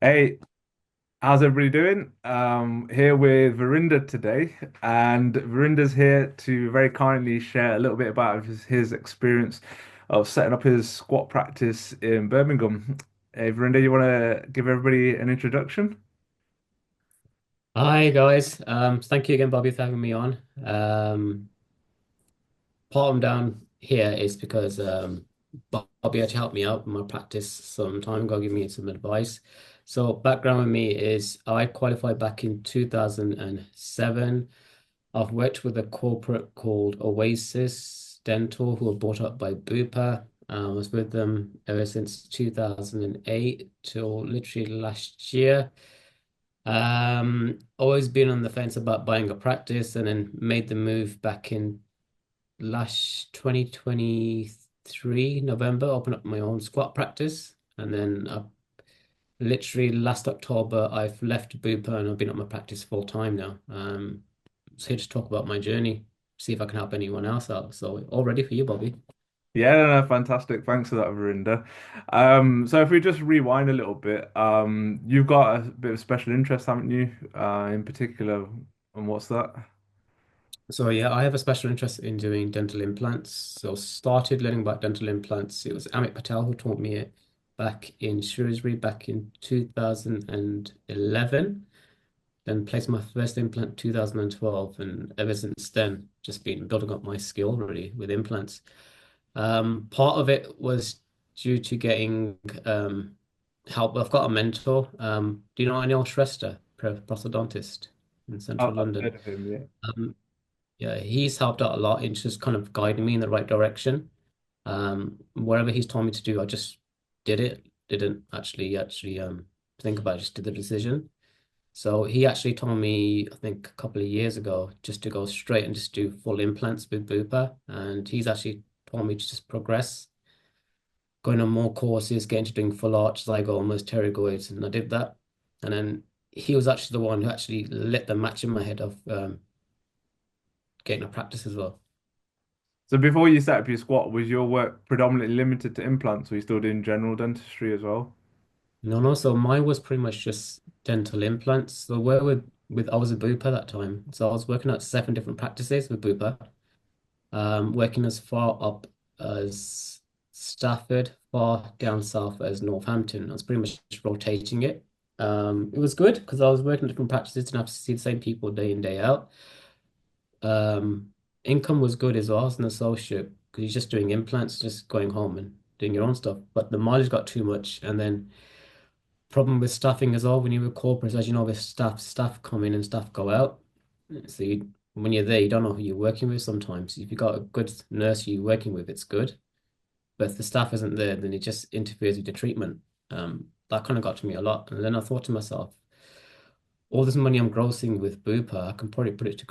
Hey, how's everybody doing? Here with Veerinder today, and Veerinder's here to very kindly share a little bit about his experience of setting up his squat practice in Birmingham. Hey, Veerinder, you want to give everybody an introduction? Hi guys. Thank you again, Bobby, for having me on. Part I'm down here is because Bobby had to help me out with my practice some time ago, give me some advice. So background with me is I qualified back in 2007. I've worked with a corporate called Oasis Dental, who were bought up by Bupa. I was with them ever since 2008 till literally last year. Always been on the fence about buying a practice and then made the move back in last 2023, November, opened up my own squat practice. And then literally last October, I've left Bupa and I've been at my practice full time now. So here to talk about my journey, see if I can help anyone else out. So all ready for you, Bobby. Yeah, no, fantastic. Thanks for that, Verinder. So if we just rewind a little bit, you've got a bit of special interest, haven't you? In particular, and what's that? So yeah, I have a special interest in doing dental implants. So started learning about dental implants. It was Amit Patel who taught me it back in Shrewsbury back in 2011. Then placed my first implant 2012, and ever since then, just been building up my skill really with implants. Part of it was due to getting help. I've got a mentor. Do you know Anil Shrestha, prosthodontist in central I've London? heard of him, yeah. Um, yeah, he's helped out a lot in just kind of guiding me in the right direction. Whatever he's told me to do, I just did it. Didn't actually think about it, just did the decision. So he actually told me, I think a couple of years ago, just to go straight and just do full implants with Bupa. And he's actually told me to just progress, going on more courses, getting to doing full arch, zygomas, pterygoids, and I did that. And then he was actually the one who actually lit the match in my head of getting a practice as well. So before you set up your squat, was your work predominantly limited to implants, or you still doing general dentistry as well? No, no. So mine was pretty much just dental implants. So where with I was a Bupa that time. So I was working at 7 different practices with Bupa. Working as far up as Stafford, far down south as Northampton. I was pretty much just rotating it. It was good because I was working at different practices, didn't have to see the same people day in, day out. Um, Income was good as well as an associate because you're just doing implants, just going home and doing your own stuff. But the mileage got too much, and then problem with staffing as well. When you're with corporates, as you know, with staff come in and staff go out. So when you're there, you don't know who you're working with sometimes. If you've got a good nurse you're working with, it's good. But if the staff isn't there, then it just interferes with the treatment. That kind of got to me a lot. And then I thought to myself, all this money I'm grossing with Bupa, I can probably put it to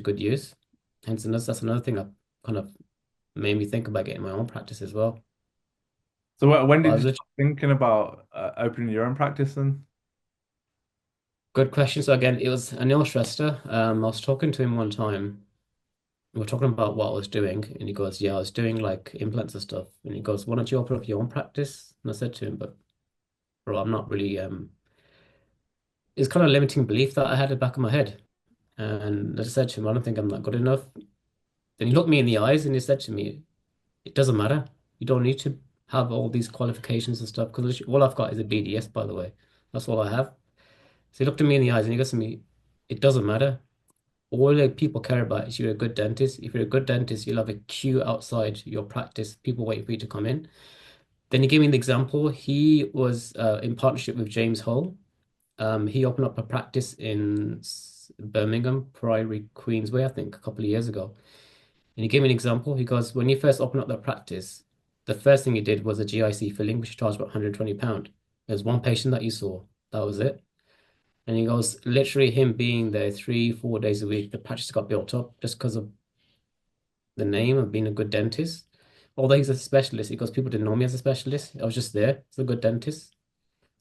good use. Hence, and that's another thing that kind of made me think about getting my own practice as well. So when But I did you was start thinking about opening your own practice then? good question. So again, it was Anil Shrestha. I was talking to him one time. We were talking about what I was doing, and he goes, "Yeah, I was doing like implants and stuff." And he goes, "Why don't you open up your own practice?" And I said to him, "But bro, I'm not really." It's kind of limiting belief that I had at the back of my head, and I just said to him, "I don't think I'm that good enough." Then he looked me in the eyes and he said to me, "It doesn't matter. You don't need to have all these qualifications and stuff because all I've got is a BDS, by the way. That's all I have." So he looked at me in the eyes and he goes to me, "It doesn't matter. All the people care about is you're a good dentist. If you're a good dentist, you'll have a queue outside your practice, people waiting for you to come in." Then he gave me the example. He was in partnership with James Hull. He opened up a practice in Birmingham, Priory, Queensway, I think, a couple of years ago. And he gave me an example. He goes, when you first opened up that practice, the first thing you did was a GIC filling, which charged about £120. There's one patient that you saw. That was it. And he goes, literally him being there 3, 4 days a week, the practice got built up just because of the name of being a good dentist. Although he's a specialist, because people didn't know me as a specialist. I was just there as a good dentist.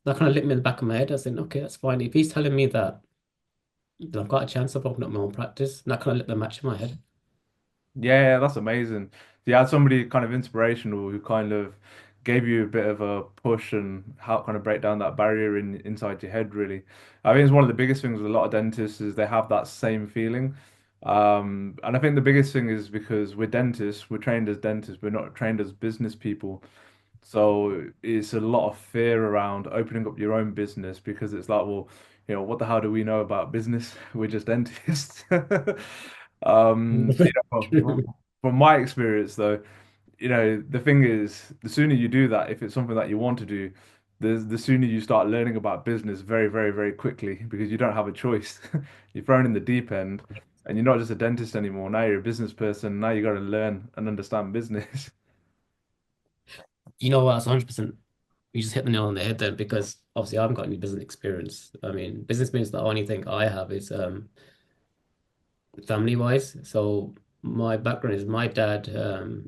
That kind of lit me in the back of my head. I said, okay, that's fine. If he's telling me that, then I've got a chance of opening up my own practice. And that kind of lit the match in my head. Yeah, that's amazing. You had somebody kind of inspirational who kind of gave you a bit of a push and help kind of break down that barrier inside your head, really. I think it's one of the biggest things with a lot of dentists is they have that same feeling. And I think the biggest thing is because we're dentists, we're trained as dentists, we're not trained as business people. So it's a lot of fear around opening up your own business because it's like, well, what the hell do we know about business? We're just dentists. True. From my experience, though, the thing is, the sooner you do that, if it's something that you want to do, the sooner you start learning about business very, very, very quickly because you don't have a choice. You're thrown in the deep end, and you're not just a dentist anymore. Now you're a business person. Now you got to learn and understand business. You know what? That's 100%. You just hit the nail on the head then, because obviously I haven't got any business experience. I mean, business experience, the only thing I have is family wise. So my background is my dad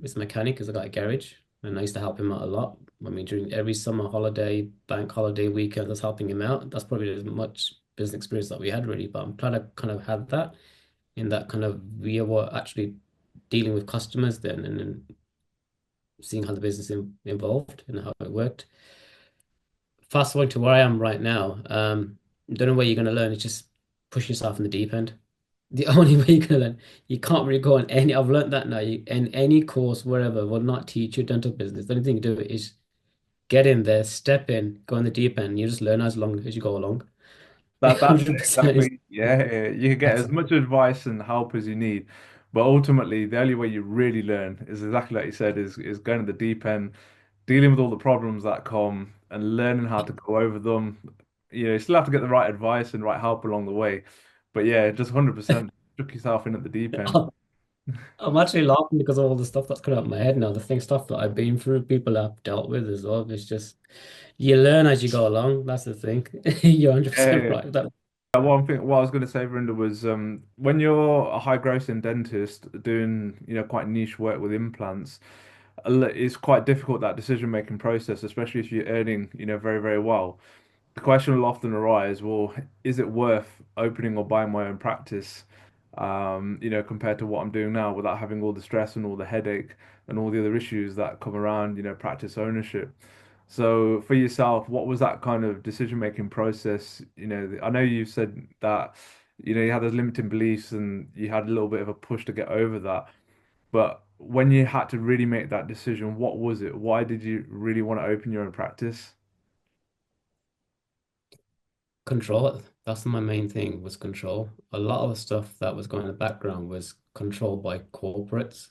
is a mechanic, has got a garage, and I used to help him out a lot. I mean, during every summer holiday, bank holiday weekend, I was helping him out. That's probably as much business experience that we had really, but I'm glad I kind of had that in that kind of we were actually dealing with customers then and then seeing how the business involved and how it worked. Fast forward to where I am right now. Don't know where you're going to learn. It's just push yourself in the deep end. The only way you're gonna learn, you can't really go on any. I've learned that now. In any course, wherever, will not teach you dental business. The only thing you do is get in there, step in, go in the deep end. You just learn as long as you go along. That's it, 100% is exactly. Yeah, you can get that's as much advice and help as you need, but ultimately, the only way you really learn is exactly like you said, is going to the deep end, dealing with all the problems that come, and learning how to go over them. You still have to get the right advice and right help along the way, but yeah, just 100% chuck yourself in at the deep end. I'm actually laughing because of all the stuff that's coming out of my head now. The thing stuff that I've been through, people I've dealt with as well. It's just you learn as you go along. That's the thing. You're 100% Yeah. right. That One thing, what I was going to say, Verinder, was when you're a high grossing dentist doing, quite niche work with implants, it's quite difficult that decision making process, especially if you're earning, very, very well. The question will often arise, well, is it worth opening or buying my own practice, compared to what I'm doing now without having all the stress and all the headache and all the other issues that come around, practice ownership. So for yourself, what was that kind of decision-making process? I know you said that, you had those limiting beliefs and you had a little bit of a push to get over that. But when you had to really make that decision, what was it? Why did you really want to open your own practice? control. That's my main thing was control. A lot of the stuff that was going in the background was controlled by corporates.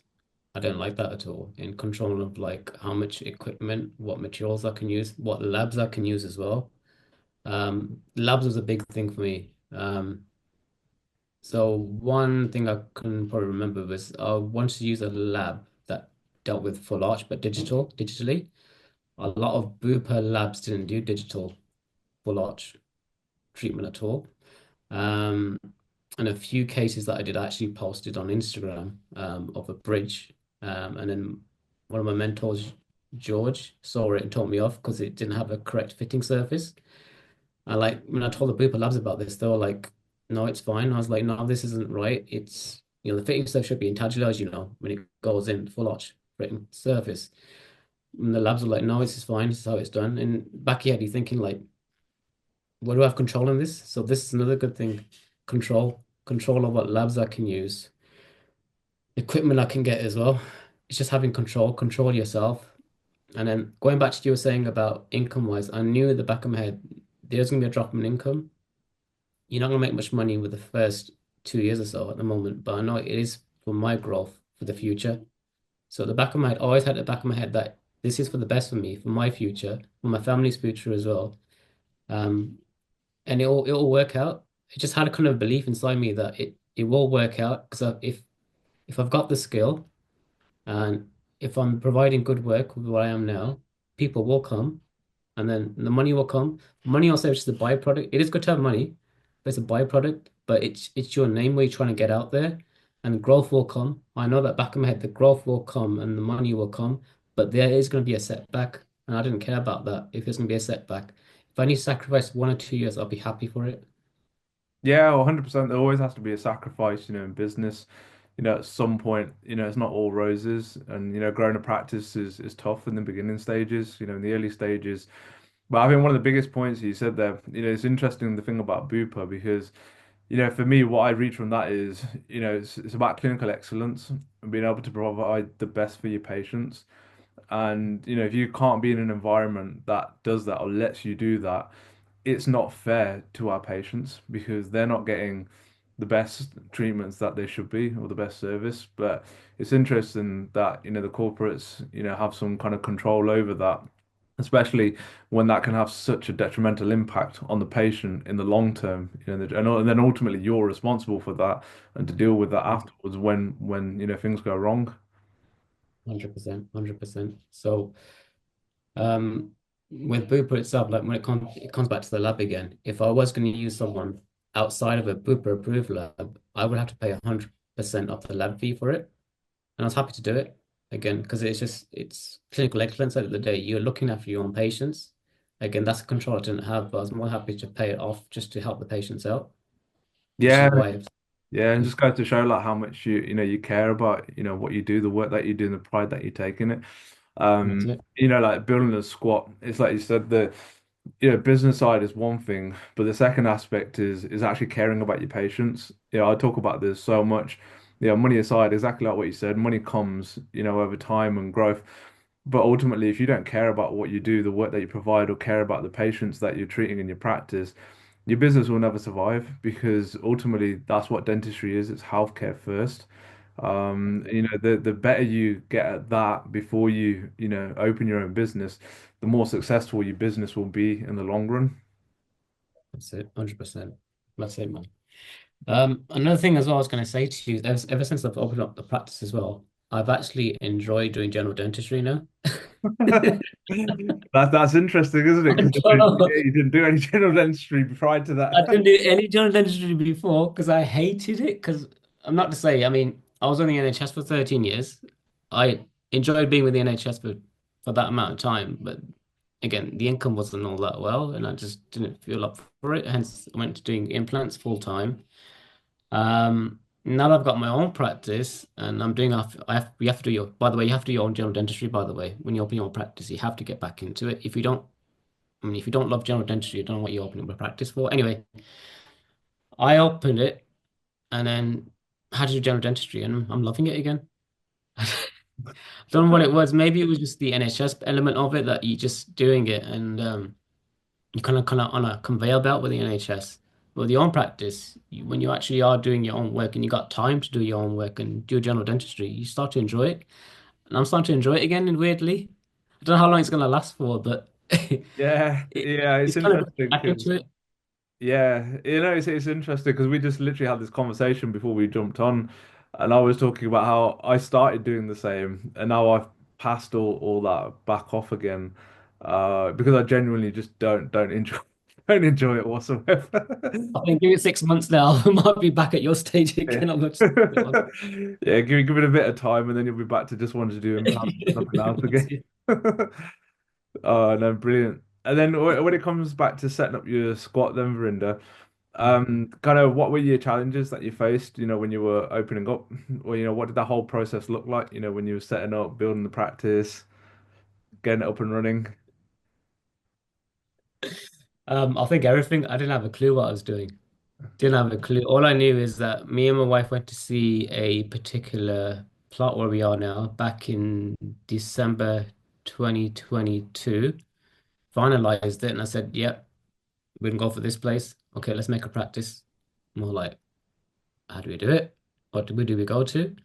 I don't like that at all. In control of like how much equipment, what materials I can use, what labs I can use as well. Labs was a big thing for me. So one thing I can probably remember was I wanted to use a lab that dealt with full arch but digitally. A lot of Bupa labs didn't do digital full arch treatment at all. Um, and a few cases that I did actually posted on Instagram of a bridge. And then one of my mentors, George, saw it and told me off because it didn't have a correct fitting surface. And like when I told the Bupa labs about this, they were like, no, it's fine. I was like, no, this isn't right. It's, the fitting stuff should be intaglio, as you know, when it goes in full arch fitting surface. And the labs were like, no, this is fine. This is how it's done. And back here, you're thinking like, what do I have control in this? So this is another good thing. Control of what labs I can use, equipment I can get as well. It's just having control yourself. And then going back to what you were saying about income wise, I knew at the back of my head there's gonna be a drop in income. You're not gonna make much money with the first 2 years or so at the moment, but I know it is for my growth for the future. So at the back of my head, I always had at the back of my head that this is for the best for me, for my future, for my family's future as well. Um, and it'll work out. It just had a kind of belief inside me that it will work out because if I've got the skill and if I'm providing good work with what I am now, people will come and then the money will come. Money also is just a byproduct. It is good to have money, but it's a byproduct. But it's your name where you're trying to get out there, and the growth will come. I know that back in my head, the growth will come and the money will come, but there is going to be a setback, and I didn't care about that. If there's going to be a setback, if I need to sacrifice 1 or 2 years, I'll be happy for it. Yeah, 100%. There always has to be a sacrifice, in business. at some point, it's not all roses, and growing a practice is tough in the beginning stages, in the early stages. But I think one of the biggest points you said there, it's interesting the thing about Bupa because, for me, what I read from that is, it's about clinical excellence and being able to provide the best for your patients. And, if you can't be in an environment that does that or lets you do that, it's not fair to our patients because they're not getting the best treatments that they should be or the best service. But it's interesting that, the corporates, have some kind of control over that, especially when that can have such a detrimental impact on the patient in the long term, and then ultimately you're responsible for that and to deal with that afterwards when things go wrong. 100%, 100%. So, um, with Bupa itself, like when it comes back to the lab again, if I was going to use someone outside of a Bupa approved lab, I would have to pay 100% of the lab fee for it. And I was happy to do it again because it's clinical excellence at the end of the day. You're looking after your own patients. Again, that's a control I didn't have, but I was more happy to pay it off just to help the patients out, which Yeah, is why I've, yeah, and just goes to show like how much you care about, what you do, the work that you do, and the pride that you take in it. that's it. Like building a squat, it's like you said, the business side is one thing, but the second aspect is actually caring about your patients. I talk about this so much. Money aside, exactly like what you said, money comes, over time and growth. But ultimately, if you don't care about what you do, the work that you provide, or care about the patients that you're treating in your practice, your business will never survive because ultimately that's what dentistry is. It's healthcare first. The better you get at that before you open your own business, the more successful your business will be in the long run. That's it, 100%. That's it, man. Another thing as well I was going to say to you, ever since I've opened up the practice as well, I've actually enjoyed doing general dentistry now. That's interesting, isn't it? I Because don't know. you didn't do any general dentistry prior to I that. didn't do any general dentistry before because I hated it. Because I'm not to say, I mean, I was on the NHS for 13 years. I enjoyed being with the NHS for that amount of time, but again, the income wasn't all that well, and I just didn't feel up for it. Hence, I went to doing implants full time. Now that I've got my own practice and I'm doing you have to do by the way, you have to do your own general dentistry, by the way. When you open your own practice, you have to get back into it. If you don't, I mean, if you don't love general dentistry, you don't know what you're opening a practice for. Anyway, I opened it and then had to do general dentistry and I'm loving it again. I don't know what it was. Maybe it was just the NHS element of it that you just doing it and you kind of on a conveyor belt with the NHS. With your own practice, when you actually are doing your own work and you got time to do your own work and do general dentistry, you start to enjoy it. And I'm starting to enjoy it again, and weirdly. I don't know how long it's gonna last for, but Yeah, yeah, it's it's kind of interesting back because into it. it's interesting because we just literally had this conversation before we jumped on, and I was talking about how I started doing the same, and now I've passed all that back off again, because I genuinely just don't enjoy don't enjoy it whatsoever. I think give it 6 months now. I might be back at your stage Yeah. again. I'm not just Yeah, give it a bit of time, and then you'll be back to just wanting to do implants and nothing else That's again. it. Oh no, brilliant. And then when it comes back to setting up your squat, then Verinder, kind of what were your challenges that you faced, when you were opening up, or what did that whole process look like, when you were setting up, building the practice, getting it up and running? I think everything. I didn't have a clue what I was doing. Didn't have a clue. All I knew is that me and my wife went to see a particular plot where we are now back in December 2022. Finalized it, and I said, "Yep, we can go for this place. Okay, let's make a practice." More like, how do we do it? What do we go to?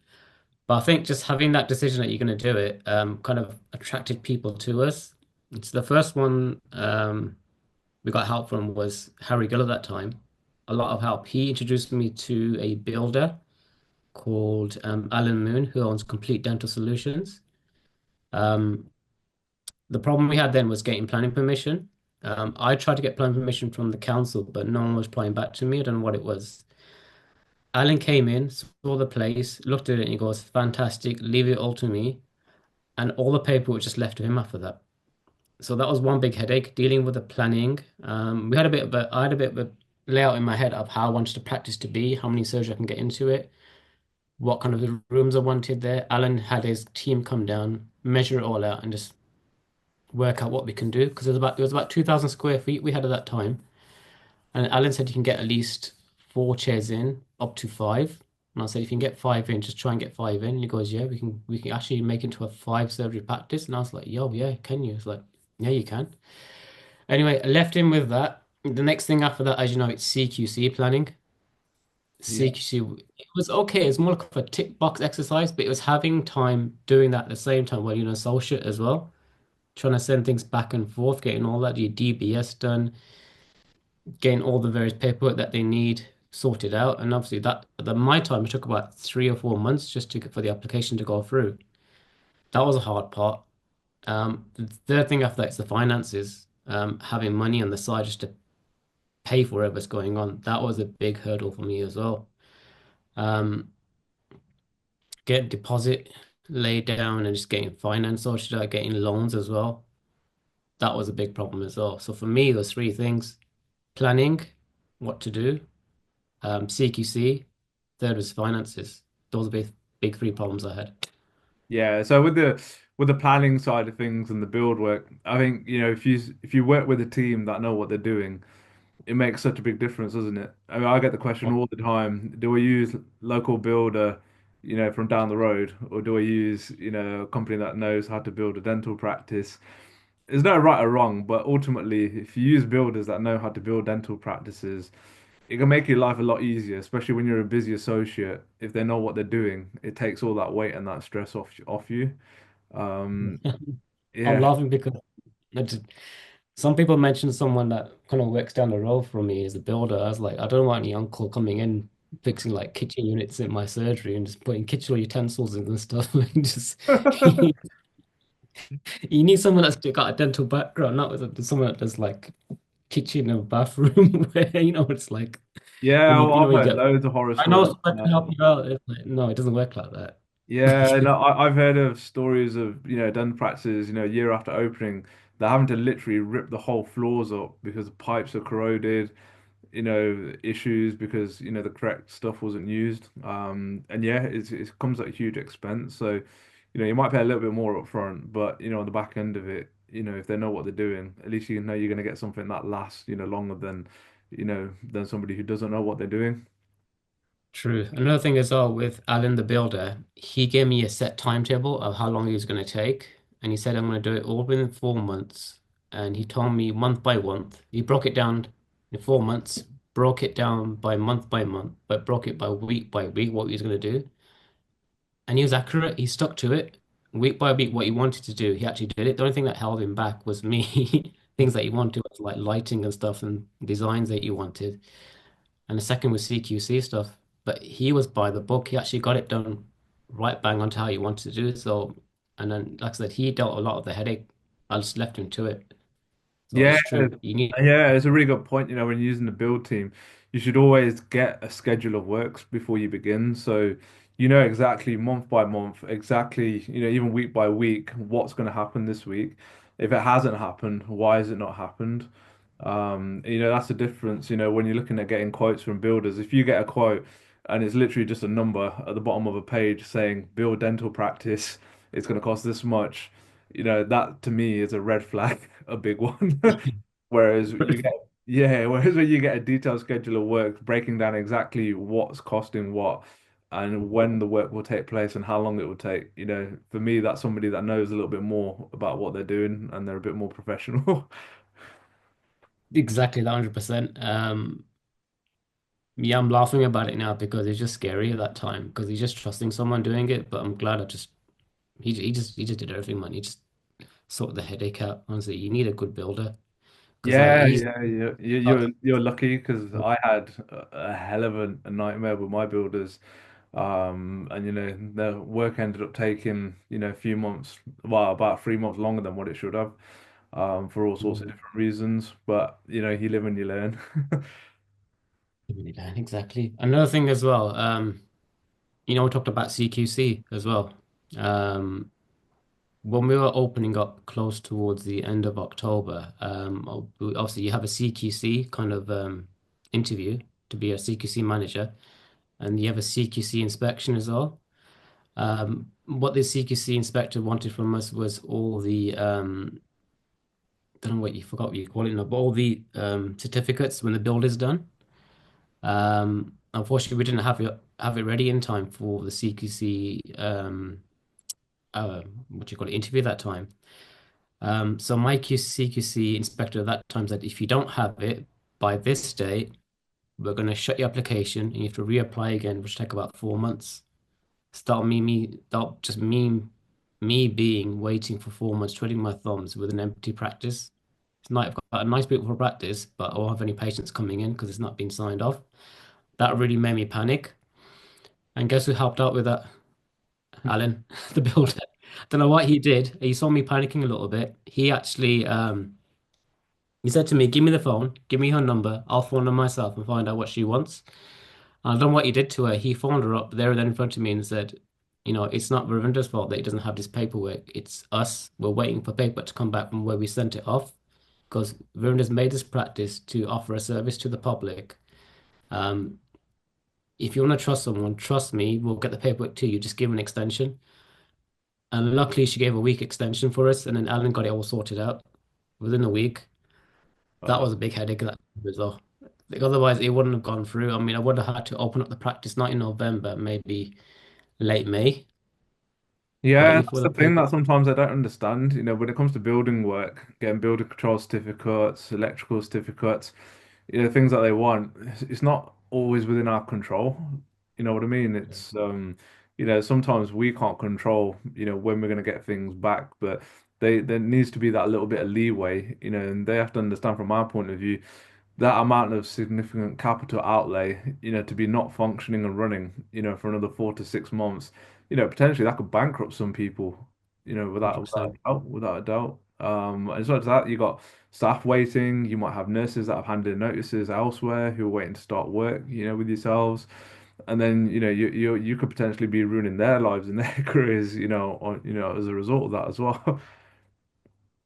But I think just having that decision that you're going to do it, kind of attracted people to us. It's the first one we got help from was Harry Gill at that time. A lot of help. He introduced me to a builder called Alan Moon, who owns Complete Dental Solutions. Um, the problem we had then was getting planning permission. I tried to get planning permission from the council, but no one was replying back to me. I don't know what it was. Alan came in, saw the place, looked at it, and he goes, "Fantastic, leave it all to me." And all the paperwork just left to him after that. So that was one big headache dealing with the planning. I had a bit of a layout in my head of how I wanted the practice to be, how many surgeries I can get into it. what kind of the rooms I wanted there. Alan had his team come down, measure it all out, and just work out what we can do because it was about 2,000 square feet we had at that time. And Alan said you can get at least four chairs in, up to five. And I said if you can get five in, just try and get five in. And he goes, yeah, we can actually make it into a five surgery practice. And I was like, yo, yeah, can you? It's like, yeah, you can. Anyway, I left him with that. The next thing after that, as you know, it's CQC planning. Yeah. CQC, it was okay. It's more like a tick box exercise, but it was having time doing that at the same time while you're an associate as well. Trying to send things back and forth, getting all that, your DBS done, getting all the various paperwork that they need sorted out. And obviously my time, it took about 3 or 4 months just to for the application to go through. That was a hard part. The third thing after that is the finances. Having money on the side just to pay for whatever's going on. That was a big hurdle for me as well. Um, get deposit laid down and just getting finance sorted out, getting loans as well. That was a big problem as well. So for me, those three things: planning, what to do, CQC, third was finances. Those are big three problems I had. Yeah, so with the planning side of things and the build work, I think, if you work with a team that know what they're doing, it makes such a big difference, doesn't it? I mean, I get the question all the time, do we use local builder, from down the road, or do we use, a company that knows how to build a dental practice? There's no right or wrong, but ultimately, if you use builders that know how to build dental practices, it can make your life a lot easier, especially when you're a busy associate. If they know what they're doing, it takes all that weight and that stress off you. Um, I'm yeah. laughing because I just, some people mention someone that kind of works down the road from me as a builder. I was like, I don't want any uncle coming in fixing like kitchen units in my surgery and just putting kitchen utensils in and stuff. Like just you need someone that's got a dental background, not someone that does like kitchen or bathroom where it's like Yeah, when I've you heard get loads of horror I know stories. someone can help you out. It's like, no, it doesn't work like that. Yeah, no, I've heard of stories of, dental practices, a year after opening, they're having to literally rip the whole floors up because the pipes are corroded, issues because, the correct stuff wasn't used. And yeah, it comes at a huge expense. So, you might pay a little bit more up front, but, on the back end of it, if they know what they're doing, at least you know you're going to get something that lasts, longer than somebody who doesn't know what they're doing. True. Another thing as well with Alan the builder, he gave me a set timetable of how long he was going to take. And he said, I'm going to do it all within 4 months. And he told me month by month. He broke it down in 4 months, broke it down by month, but broke it by week, what he was going to do. And he was accurate. He stuck to it week by week, what he wanted to do. He actually did it. The only thing that held him back was me. Things that he wanted was like lighting and stuff and designs that he wanted. And the second was CQC stuff. But he was by the book. He actually got it done right bang onto how he wanted to do it. So, and then, like I said, he dealt a lot of the headache. I just left him to it. So Yeah, it's true. You need, yeah, it's a really good point. When you're using the build team, you should always get a schedule of works before you begin. So you know exactly month by month, exactly, even week by week, what's going to happen this week. If it hasn't happened, why has it not happened? That's the difference, when you're looking at getting quotes from builders. If you get a quote and it's literally just a number at the bottom of a page saying build dental practice, it's going to cost this much, that to me is a red flag, a big one. Whereas you get, yeah, whereas when you get a detailed schedule of work breaking down exactly what's costing what and when the work will take place and how long it will take, for me, that's somebody that knows a little bit more about what they're doing and they're a bit more professional. exactly that 100%. Yeah, I'm laughing about it now because it's just scary at that time because he's just trusting someone doing it. But I'm glad I just he just did everything, man. He just sorted the headache out. Honestly, you need a good builder because like Yeah, he's yeah, yeah. You're lucky because I had a hell of a nightmare with my builders. And the work ended up taking, a few months, well, about 3 months longer than what it should have, for all sorts of different reasons. But you live and you learn. exactly. Another thing as well. We talked about CQC as well. Um, when we were opening up close towards the end of October, obviously you have a CQC kind of interview to be a CQC manager. and you have a CQC inspection as well. What the CQC inspector wanted from us was all the don't know what you forgot what you call it now, but all the certificates when the build is done. Unfortunately, we didn't have it ready in time for the CQC what do you call it interview that time. So my CQC inspector at that time said, if you don't have it by this date, we're going to shut your application and you have to reapply again, which take about 4 months. Start just me being waiting for 4 months, twiddling my thumbs with an empty practice. It's not, I've got a nice beautiful practice, but I won't have any patients coming in because it's not been signed off. That really made me panic. And guess who helped out with that? Alan, the builder. Don't know what he did. He saw me panicking a little bit. He actually he said to me, give me the phone, give me her number, I'll phone her myself and find out what she wants. And I don't know what he did to her. He phoned her up there and then in front of me and said, it's not Ravinder's fault that he doesn't have this paperwork. It's us. We're waiting for paper to come back from where we sent it off. Because Virender's made this practice to offer a service to the public. Um, if you want to trust someone, trust me, we'll get the paperwork to you. Just give an extension. And luckily, she gave a week extension for us, and then Alan got it all sorted out within a week. That Uh, was a big headache that as well. Like, otherwise, it wouldn't have gone through. I mean, I would have had to open up the practice not in November, maybe late May. But Yeah, if that's with the a thing paper, that sometimes I don't understand. When it comes to building work, getting building control certificates, electrical certificates, things that they want, it's not always within our control. You know what I mean? Sometimes we can't control, when we're going to get things back, but there needs to be that little bit of leeway, and they have to understand from our point of view that amount of significant capital outlay, to be not functioning and running, for another 4 to 6 months, potentially that could bankrupt some people, without 100%. a doubt, without a doubt. And as well as that, you got staff waiting. You might have nurses that have handed in notices elsewhere who are waiting to start work, with yourselves. And then, you could potentially be ruining their lives and their careers, as a result of that as well.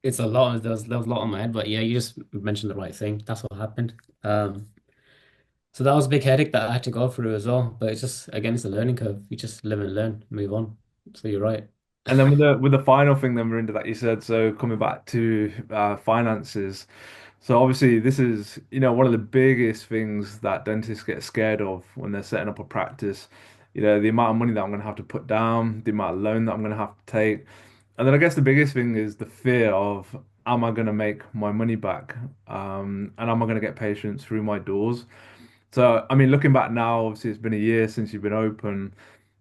It's a lot. There was a lot on my head, but yeah, you just mentioned the right thing. That's what happened. So that was a big headache that I had to go through as well. But it's just again, it's a learning curve. You just live and learn, move on. So you're right. And then with the final thing then, Verinda, that you said, so coming back to finances. So obviously this is, one of the biggest things that dentists get scared of when they're setting up a practice. The amount of money that I'm going to have to put down, the amount of loan that I'm going to have to take. And then I guess the biggest thing is the fear of, am I going to make my money back? And am I going to get patients through my doors? So, I mean, looking back now, obviously it's been a year since you've been open.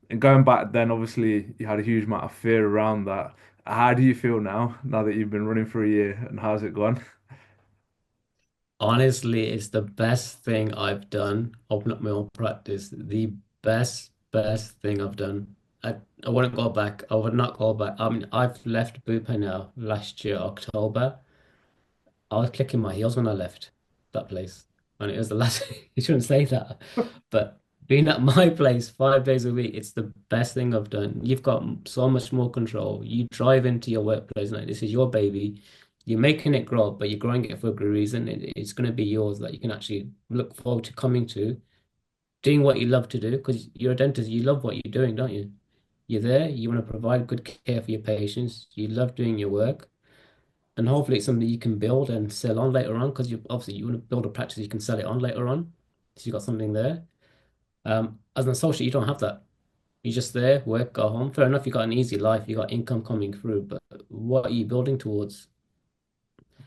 And going back then, obviously, you had a huge amount of fear around that. How do you feel now that you've been running for a year, and how's it gone? Honestly, it's the best thing I've done. Open up my own practice. The best thing I've done. I wouldn't go back. I would not go back. I mean, I've left Bupa now last year, October. I was clicking my heels when I left that place. And it was the last, you shouldn't say that. But being at my place 5 days a week, it's the best thing I've done. You've got so much more control. You drive into your workplace like this is your baby. You're making it grow, but you're growing it for a good reason. It's going to be yours that you can actually look forward to coming to, doing what you love to do, because you're a dentist, you love what you're doing, don't you? You're there, you want to provide good care for your patients, you love doing your work. And hopefully it's something you can build and sell on later on because you want to build a practice you can sell it on later on. So you've got something there. As an associate, you don't have that. You're just there, work, go home. Fair enough, you got an easy life, you got income coming through, but what are you building towards?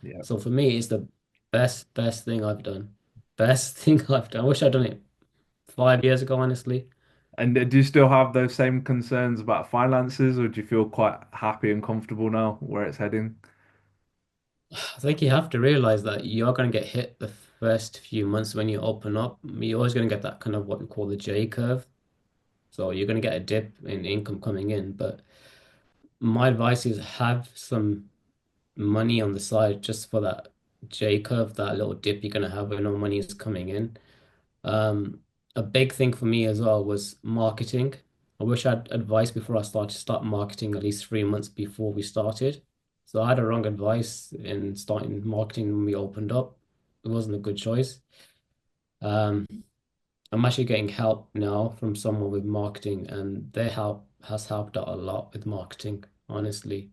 Yeah. So for me, it's the best thing I've done. Best thing I've done. I wish I'd done it 5 years ago, honestly. And do you still have those same concerns about finances, or do you feel quite happy and comfortable now where it's heading? I think you have to realize that you're going to get hit the first few months when you open up. You're always going to get that kind of what we call the J curve. So you're going to get a dip in income coming in. But my advice is have some money on the side just for that J curve, that little dip you're going to have when no money is coming in. Um, a big thing for me as well was marketing. I wish I'd advice before I started to start marketing at least 3 months before we started. So I had a wrong advice in starting marketing when we opened up. It wasn't a good choice. Um, I'm actually getting help now from someone with marketing, and their help has helped out a lot with marketing, honestly.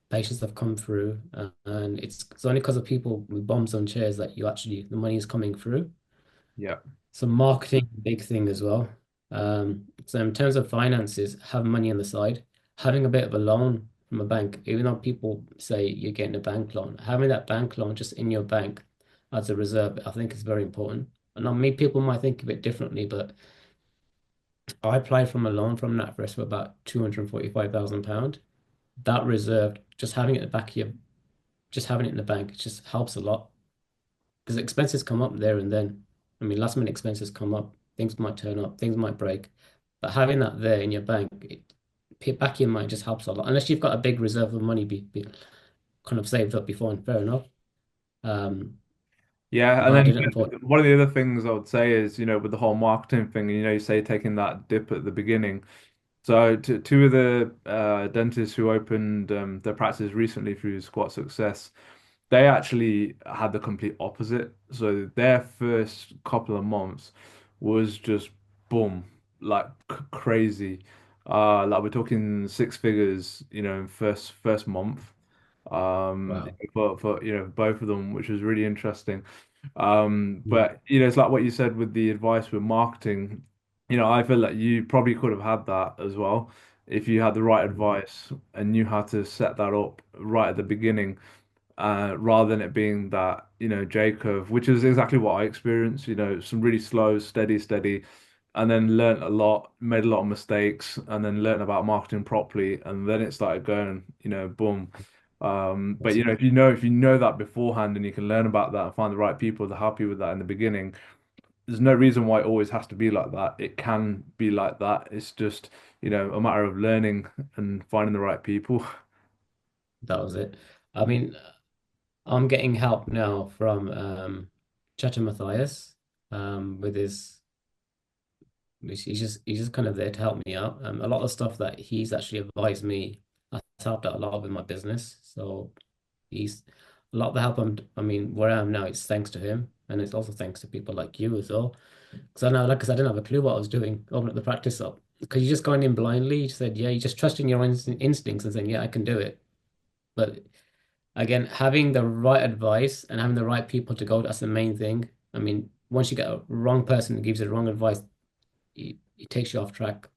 Patients have come through, and it's only because of people with bombs on chairs that you actually the money is coming through. Yeah. So marketing, big thing as well. So in terms of finances, having money on the side, having a bit of a loan from a bank, even though people say you're getting a bank loan, having that bank loan just in your bank as a reserve, I think is very important. And now, me people might think of it differently, but I applied from a loan from NatFirst for about £245,000. That reserved, just having it at the back of your, just having it in the bank, it just helps a lot because expenses come up there and then. I mean, last minute expenses come up, things might turn up, things might break, but having that there in your bank, back of your mind just helps a lot. Unless you've got a big reserve of money kind of saved up before, and fair enough. Um, Yeah, and but I then didn't unfortunately. one of the other things I would say is, with the whole marketing thing, you say taking that dip at the beginning. So two of the dentists who opened their practices recently through Squat Success, they actually had the complete opposite. So their first couple of months was just boom, like crazy. Like we're talking six figures, in first month. Wow. For both of them, which was really interesting. Mm. But it's like what you said with the advice with marketing. I feel like you probably could have had that as well if you had the right advice and knew how to set that up right at the beginning, rather than it being that, J curve, which is exactly what I experienced, some really slow, steady, and then learnt a lot, made a lot of mistakes, and then learnt about marketing properly, and then it started going, boom. But That's if you know that beforehand and you can learn about that and find the right people to help you with that in the beginning, there's no reason why it always has to be like that. It can be like that. It's just, a matter of learning and finding the right people. that was it. I mean, I'm getting help now from Chacha Matthias, with his. He's just kind of there to help me out. A lot of stuff that he's actually advised me has helped out a lot with my business. So he's a lot of the help I mean, where I am now, it's thanks to him, and it's also thanks to people like you as well. Because I know, like, because I didn't have a clue what I was doing, opening up the practice up. Because you just going in blindly. You said, yeah, you just trusting your own instincts and saying, yeah, I can do it. But again, having the right advice and having the right people to go, that's the main thing. I mean, once you get a wrong person who gives you the wrong advice, it takes you off track.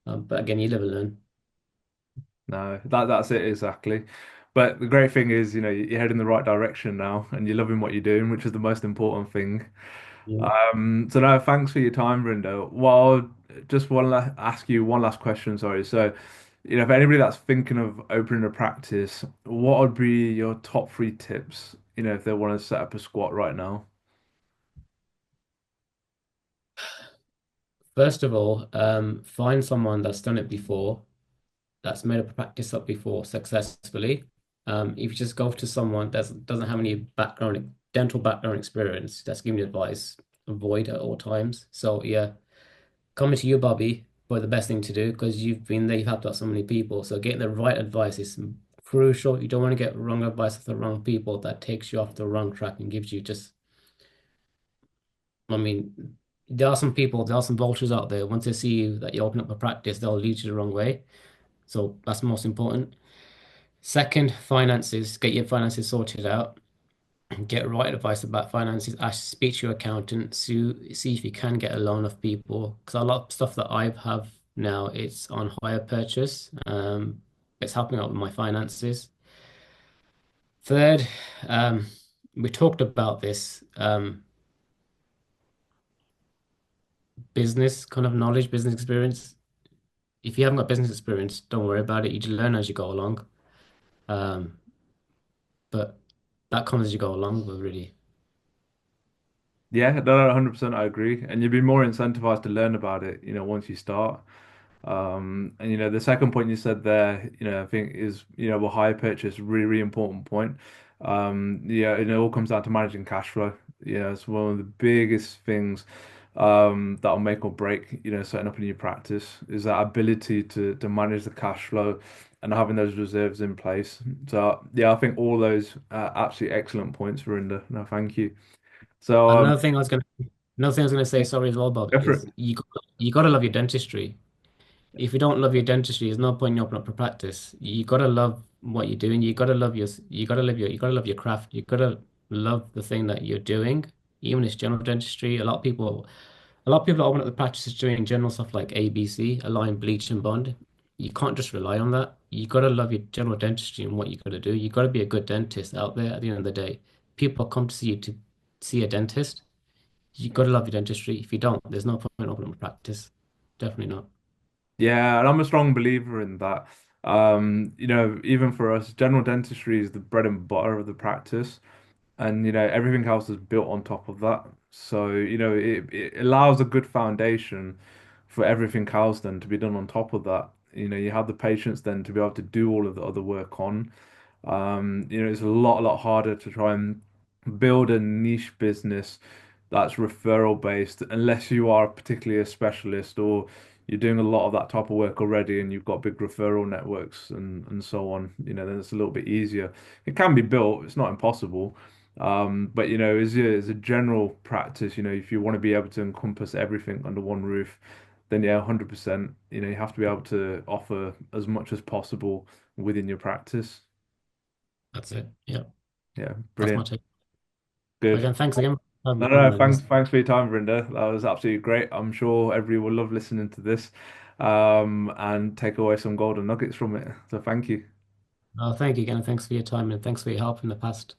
But again, you live and learn. No, that's it exactly. But the great thing is, you're heading in the right direction now and you're loving what you're doing, which is the most important thing. Yeah. So no, thanks for your time, Rindo. Well, just want to ask you one last question, sorry. So, for anybody that's thinking of opening a practice, what would be your top three tips, if they want to set up a squat right now? First of all, find someone that's done it before, that's made a practice up before successfully. If you just go to someone that doesn't have any dental background experience, that's giving you advice, avoid at all times. So yeah, coming to you, Bobby, for the best thing to do because you've been there, you've helped out so many people. So getting the right advice is crucial. You don't want to get wrong advice of the wrong people that takes you off the wrong track and gives you just, I mean, there are some vultures out there. Once they see you that you open up a practice, they'll lead you the wrong way. So that's most important. Second, finances. Get your finances sorted out. Get right advice about finances. Ask, speak to your accountant. See if you can get a loan of people. Because a lot of stuff that I have now, it's on hire purchase. It's helping out with my finances. Third, we talked about this business kind of knowledge, business experience. If you haven't got business experience, don't worry about it. You just learn as you go along. Um, but that comes as you go along, but really. Yeah, no, 100% I agree. And you'd be more incentivized to learn about it, once you start. And the second point you said there, I think is, a hire purchase, really important point. Yeah, it all comes down to managing cash flow. It's one of the biggest things that'll make or break, setting up a new practice is that ability to manage the cash flow and having those reserves in place. So yeah, I think all those absolutely excellent points, Verinder. No, thank you. So Another thing I was going to Another thing I was going to say, sorry as well, Bob, Go for is it. you got to love your dentistry. If you don't love your dentistry, there's no point in opening up a practice. You got to love what you're doing. You got to love you got to love your craft. You got to love the thing that you're doing. Even if it's general dentistry, a lot of people that open up the practices doing general stuff like ABC, align, bleach, and bond. You can't just rely on that. You got to love your general dentistry and what you got to do. You got to be a good dentist out there at the end of the day. People come to see you to see a dentist. You got to love your dentistry. If you don't, there's no point in opening a practice. Definitely not. Yeah, and I'm a strong believer in that. Even for us, general dentistry is the bread and butter of the practice. And everything else is built on top of that. So it allows a good foundation for everything else then to be done on top of that. You have the patients then to be able to do all of the other work on. It's a lot harder to try and build a niche business that's referral based unless you are particularly a specialist or you're doing a lot of that type of work already and you've got big referral networks and so on. Then it's a little bit easier. It can be built, it's not impossible. But as a general practice, if you want to be able to encompass everything under one roof, then yeah, 100%, you have to be able to offer as much as possible within your practice. That's it. Yeah, Yeah, that's my brilliant. take. Good. Again, thanks again for having me No, on, no, man. thanks for your time, Verinda. That was absolutely great. I'm sure everyone will love listening to this, and take away some golden nuggets from it. So thank you. Thank you again, and thanks for your time and thanks for your help in the past.